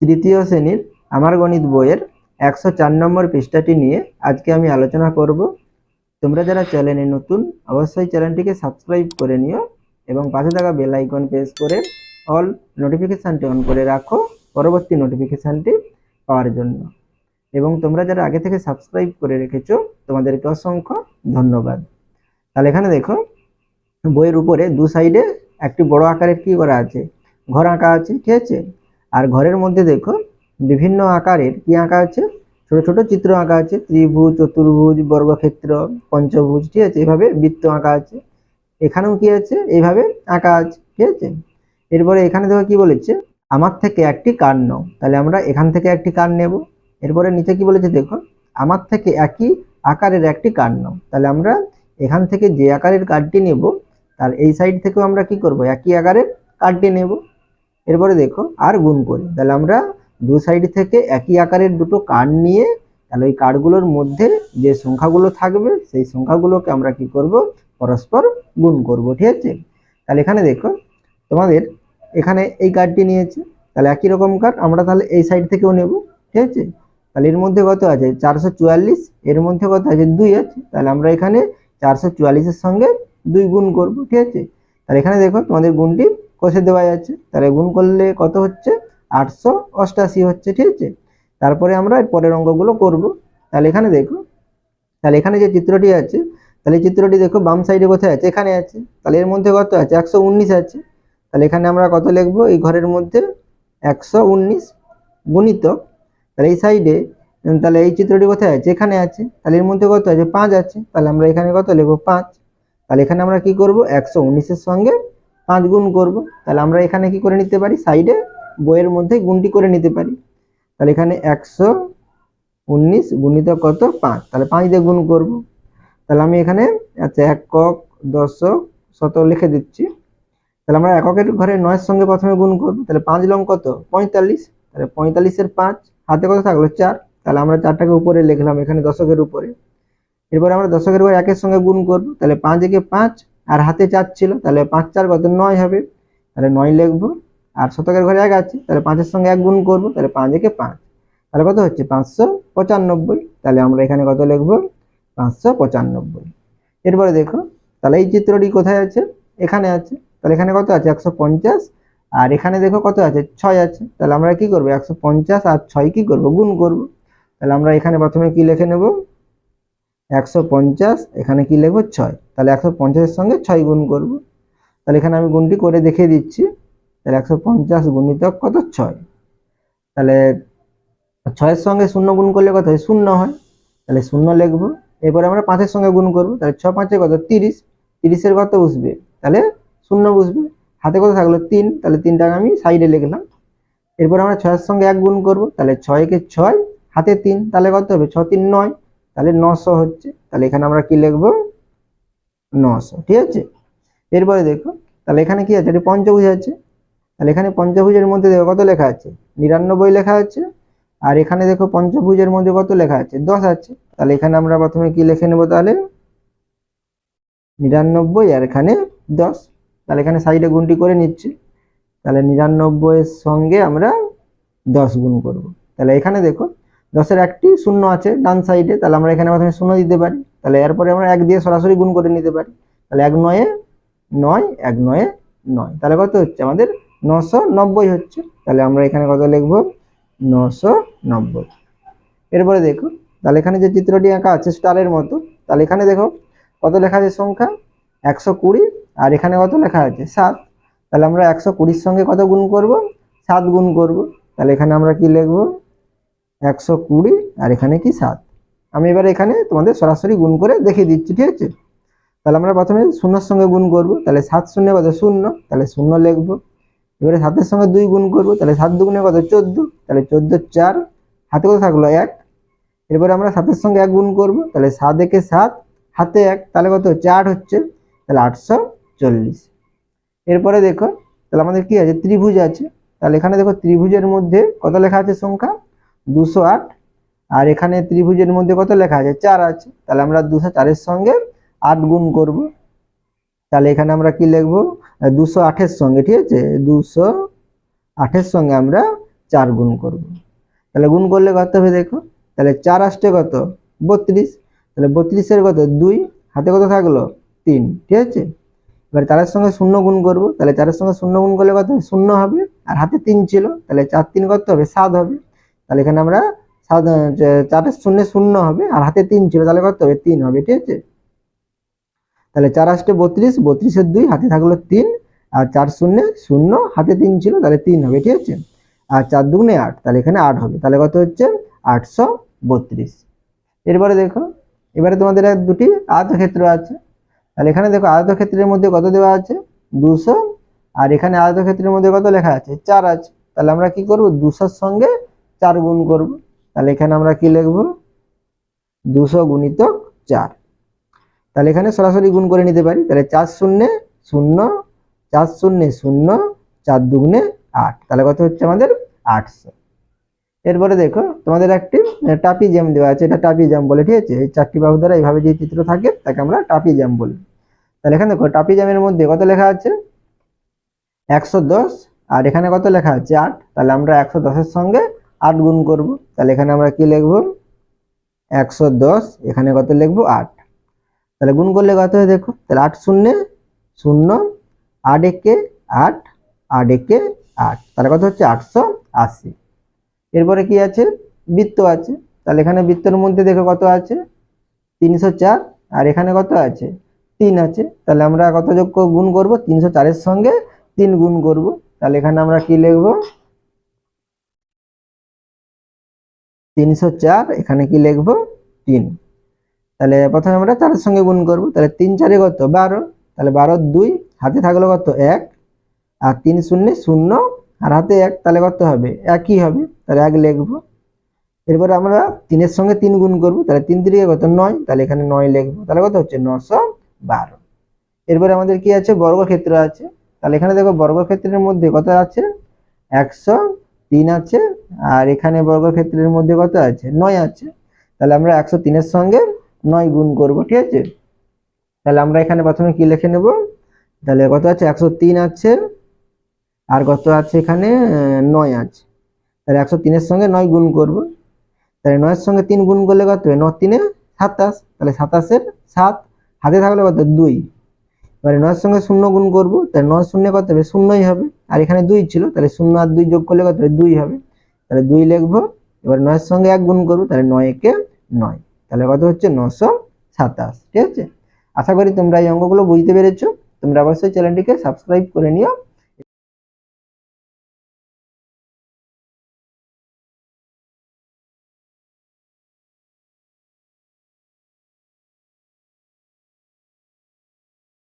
তৃতীয় শ্রেণীর আমার গণিত বইয়ের 104 নম্বর পৃষ্ঠাটি নিয়ে আজকে আমি আলোচনা করব। তোমরা যারা চ্যানেলে নতুন অবশ্যই চ্যানেলটিকে সাবস্ক্রাইব করে নিও এবং পাশে থাকা বেল আইকন প্রেস করে অল নোটিফিকেশানটি অন করে রাখো পরবর্তী নোটিফিকেশানটি পাওয়ার জন্য। এবং তোমরা যারা আগে থেকে সাবস্ক্রাইব করে রেখেছো তোমাদেরকে অসংখ্য ধন্যবাদ। তাহলে এখানে দেখো, বইয়ের উপরে দু সাইডে একটি বড় আকারের কি করা আছে, ঘর আঁকা আছে, ঠিক আছে। আর ঘরের মধ্যে দেখো বিভিন্ন আকারের কি আঁকা আছে, ছোট ছোট চিত্র আঁকা আছে, ত্রিভুজ, চতুর্ভুজ, বর্গক্ষেত্র, পঞ্চভুজ, ঠিক আছে। এইভাবে বৃত্ত আঁকা আছে, এখানেও কি আছে এইভাবে আঁকা আছে, ঠিক আছে। এরপরে এখানে দেখো কি বলেছে, আমার থেকে একটি কার্ড নাও। তাহলে আমরা এখান থেকে একটি কার্ড নেব। এরপরে নিচে কি বলেছে দেখো, আমার থেকে একই আকারের একটি কার্ড নাও। তাহলে আমরা এখান থেকে যে আকারের কার্ডটি নেব তার এই সাইড থেকেও আমরা কি করব, একই আকারের কার্ডটি নেব। এরপরে দেখো আর গুণ করি, তাহলে আমরা দু সাইড থেকে একই আকারের দুটো কার্ড নিয়ে তাহলে ওই কার্ডগুলোর মধ্যে যে সংখ্যাগুলো থাকবে সেই সংখ্যাগুলোকে আমরা কি করব, পরস্পর গুণ করব, ঠিক আছে। তাহলে এখানে দেখো তোমাদের এখানে এই কার্ডটি নিয়েছে, তাহলে একই রকম কার্ড আমরা তাহলে এই সাইড থেকেও নেব, ঠিক আছে। তাহলে এর মধ্যে কত আছে 444, এর মধ্যে কত আছে 2 আছে, তাহলে আমরা এখানে 444-এর সঙ্গে 2 গুণ করব, ঠিক আছে। তাহলে এখানে দেখো তোমাদের গুণটি কষে দেওয়া যাচ্ছে, তাহলে গুণ করলে কত হচ্ছে 888 হচ্ছে, ঠিক আছে। তারপরে আমরা এর পরের অঙ্কগুলো করব। তাহলে এখানে দেখো, তাহলে এখানে যে চিত্রটি আছে, তাহলে চিত্রটি দেখো বাম সাইডে কোথায় আছে, এখানে আছে। তাহলে এর মধ্যে কত আছে 119 আছে, তাহলে এখানে আমরা কত লিখবো, এই ঘরের মধ্যে 119 গুণিতক, তাহলে এই সাইডে তাহলে এই চিত্রটি কোথায় আছে, এখানে আছে। তাহলে এর মধ্যে কত আছে 5 আছে, তাহলে আমরা এখানে কত লিখবো 5। তাহলে এখানে আমরা কি করব, 119-এর সঙ্গে 5 গুণ করব। তাহলে আমরা এখানে কি করে নিতে পারি, সাইডে বইয়ের মধ্যে গুণটি করে নিতে পারি। তাহলে এখানে 119 গুণিতক কত 5, তাহলে 5 দিয়ে গুণ করব। তাহলে আমি এখানে আচ্ছা একক, দশক, শতক লিখে দিচ্ছি। তাহলে আমরা এককের ঘরে 9-এর সঙ্গে প্রথমে গুণ করব। তাহলে 5 লং কত 45, তাহলে 45-এর 5 হাতে কত থাকলো 4, তাহলে আমরা 4টাকে উপরে লিখলাম এখানে দশকের উপরে। এরপর আমরা দশকের ঘরে 1-এর সঙ্গে গুণ করব, তাহলে 5 একে 5 আর হাতে 4 ছিল, তাহলে 5 4 কত 9 হবে, তাহলে 9 লিখবো। আর শতকের ঘরে 1 আছে, তাহলে 5-এর সঙ্গে 1 গুণ করব, তাহলে 5 একে 5, তাহলে কত হচ্ছে 595। তাহলে আমরা এখানে কত লিখবো 595। এরপরে দেখো, তাহলে এই চিত্রটি কোথায় আছে, এখানে আছে। তাহলে এখানে কত আছে 150, আর এখানে দেখো কত আছে 6 আছে। তাহলে আমরা কি করব 150 আর 6 কি করব, গুণ করব। তাহলে আমরা এখানে প্রথমে কি লিখে নেব 150, এখানে কি লিখবো 6, তাহলে 150-এর সঙ্গে 6 গুণ করব। তাহলে এখানে আমি গুণটি করে দেখিয়ে দিচ্ছি। তাহলে 150 গুণিতক কত 6, তাহলে 6-এর সঙ্গে 0 গুণ করলে কত হয় 0 হয়, তাহলে 0 লিখবো। এরপরে আমরা 5-এর সঙ্গে গুণ করব, তাহলে 6 5 কত 30, 30-এর কত বসবে, তাহলে 0 বসবে। হাতে কত থাকলো 3, তাহলে 3টাকে আমি সাইডে লিখলাম। এরপর আমরা 6-এর সঙ্গে 1 গুণ করব, তাহলে 6 একে 6 হাতে 3, তাহলে কত হবে 6 3 9, তাহলে 900 হচ্ছে। তাহলে এখানে আমরা কি লিখবো 900, ঠিক আছে। এরপরে দেখো, তাহলে এখানে কি আছে, এটা পঞ্চভুজ আছে। তাহলে এখানে পঞ্চভুজের মধ্যে দেখো কত লেখা আছে 99 লেখা আছে, আর এখানে দেখো পঞ্চভুজের মধ্যে কত লেখা আছে 10 আছে। তাহলে এখানে আমরা প্রথমে কি লিখে নেব, তাহলে 99 আর এখানে 10, তাহলে এখানে সাইডে গুণটি করে নিচ্ছি। তাহলে 99-এর সঙ্গে আমরা 10 গুণ করব। তাহলে এখানে দেখো 10-এর একটি শূন্য আছে ডান সাইডে, তাহলে আমরা এখানে প্রথমে 0 দিতে পারি। তাহলে এরপরে আমরা 1 দিয়ে সরাসরি গুণ করে নিতে পারি। তাহলে 1 9 9, 1 9 9, তাহলে কত হচ্ছে আমাদের 990 হচ্ছে। তাহলে আমরা এখানে কত লিখব 990। এরপরে দেখো, তাহলে এখানে যে চিত্রটি আঁকা আছে স্টারের মতো, তাহলে এখানে দেখো কত লেখা আছে সংখ্যা 120, আর এখানে কত লেখা আছে 7। তাহলে আমরা 120-এর সঙ্গে কত গুণ করব 7 গুণ করব। তাহলে এখানে আমরা কি লিখব 120 আর এখানে কি 7। আমি এবার এখানে তোমাদের সরাসরি গুণ করে দেখিয়ে দিচ্ছি, ঠিক আছে। তাহলে আমরা প্রথমে 0-এর সঙ্গে গুণ করব, তাহলে 7 0 কত 0, তাহলে 0 লিখবো। এবারে 7-এর সঙ্গে 2 গুণ করব, তাহলে 7 2 কত 14, তাহলে 14 4 হাতে কত থাকলো 1। এরপরে আমরা 7-এর সঙ্গে 1 গুণ করব, তাহলে 7 একে 7 হাতে 1, তাহলে কত হচ্ছে 8 হচ্ছে, তাহলে 840। এরপরে দেখো, তাহলে আমাদের কি আছে ত্রিভুজ আছে। তাহলে এখানে দেখো ত্রিভুজের মধ্যে কত লেখা আছে সংখ্যা 208, আর এখানে ত্রিভুজের মধ্যে কত লেখা আছে 4 আছে। তাহলে আমরা 204-এর সঙ্গে 8 গুণ করব। তাহলে এখানে আমরা কি লিখবো 208-এর সঙ্গে, ঠিক আছে, 208-এর সঙ্গে আমরা 4 গুণ করব। তাহলে গুণ করলে কত হবে দেখো, তাহলে 4 আসছে কত 32, তাহলে 32 এর কত 2, হাতে কত থাকলো 3, ঠিক আছে। এবার 4 এর সঙ্গে 0 গুণ করব, তাহলে 4 এর সঙ্গে 0 গুণ করলে কত হবে 0 হবে, আর হাতে 3 ছিল, তাহলে 4 3 কত হবে 7 হবে। তাহলে এখানে আমরা 4 এর শূন্য 0 হবে, আর হাতে 3 ছিল, তাহলে কত হবে 3 হবে, ঠিক আছে। তাহলে 4 আসতে 32, 32 এর 2, হাতে থাকলো 3, আর 4 শূন্য 0, হাতে 3 ছিল, তাহলে 3 হবে, ঠিক আছে। আর 4 দুগুণে 8, তাহলে এখানে 8 হবে, তাহলে কত হচ্ছে 832। এরপরে দেখো, এবারে তোমাদের দুটি আয়তক্ষেত্র আছে, তাহলে এখানে দেখো আয়তক্ষেত্রের মধ্যে কত দেওয়া আছে 200, আর এখানে আয়তক্ষেত্রের মধ্যে কত লেখা আছে 4 আছে। তাহলে আমরা কি করব 200 এর সঙ্গে 4 গুণ করব। তাহলে এখানে আমরা কি লিখব 200 গুণিতক 4। তাহলে এখানে সরাসরি গুণ করে নিতে পারি, তাহলে 4 শূন্য 0, 4 শূন্য 0, 4 দুগুণে 8, তাহলে কত হচ্ছে আমাদের 800। এরপরে দেখো তোমাদের একটি ট্রাপিজিয়াম দেওয়া আছে, এটা ট্রাপিজিয়াম বলে, ঠিক আছে। এই 4টি বাহু দ্বারা এইভাবে যে চিত্র থাকে তাকে আমরা ট্রাপিজিয়াম বলি। তাহলে এখানে দেখো ট্রাপিজিয়ামের মধ্যে কত লেখা আছে 110, আর এখানে কত লেখা আছে 8, তাহলে আমরা 110 এর সঙ্গে 8 গুণ করব। তাহলে এখানে আমরা কি লিখব 110, এখানে কত লিখব 8, তাহলে গুণ করলে কত হয় দেখো, তাহলে 8 শূন্য 0, 8 একে 8, 8 একে 8, তাহলে কত হচ্ছে 880। এরপরে কি আছে বৃত্ত আছে, তাহলে এখানে বৃত্তের মধ্যে দেখো কত আছে 304, আর এখানে কত আছে 3 আছে, তাহলে আমরা কত যোগ গুণ করব 304 এর সঙ্গে 3 গুণ করব। তাহলে এখানে আমরা কি লিখব 304, এখানে কি লিখব 3। তাহলে প্রথমে আমরা 4 এর সঙ্গে গুণ করব, তাহলে 3 4 কত 12, তাহলে 12 2, হাতে থাকলো কত 1, আর 3 শূন্য 0, আর হাতে 1, তাহলে কত হবে 1ই হবে, তাহলে 1 লিখব। এরপর আমরা 3 এর সঙ্গে 3 গুণ করব, তাহলে 3 3 কত 9, তাহলে এখানে 9 লিখব, তাহলে কত হচ্ছে 912। এরপরে আমাদের কি আছে বর্গক্ষেত্র আছে, তাহলে এখানে দেখো বর্গক্ষেত্রের মধ্যে কত আছে 103 আছে, আর এখানে বর্গক্ষেত্রের মধ্যে কত আছে 9 আছে, তাহলে আমরা 103 এর সঙ্গে 9 গুণ করব, ঠিক আছে। তাহলে আমরা এখানে প্রথমে কি লিখে নেব, তাহলে কত আছে 103 আছে, আর কত আছে এখানে 9 আছে, তাহলে 103 এর সঙ্গে 9 গুণ করব। তাহলে 9 এর সঙ্গে 3 গুণ করলে কত হবে 9 3 27, তাহলে 27 এর 7, হাতে থাকলে কত 2, এবারে 9 এর সঙ্গে 0 গুণ করব, তাহলে 9 শূন্য কত হবে 0ই হবে, আর এখানে 2 ছিল, তাহলে 0 আর 2 যোগ করলে কত হবে 2 হবে, তাহলে 2 লিখব। এবার 9 এর সঙ্গে 1 গুণ করব, তাহলে 9 একে 9, তাহলে কত হচ্ছে 927, ঠিক আছে। আশা করি তোমরা এই অঙ্কগুলো বুঝতে পেরেছো। তোমরা অবশ্যই চ্যানেলটিকে সাবস্ক্রাইব করে নিও।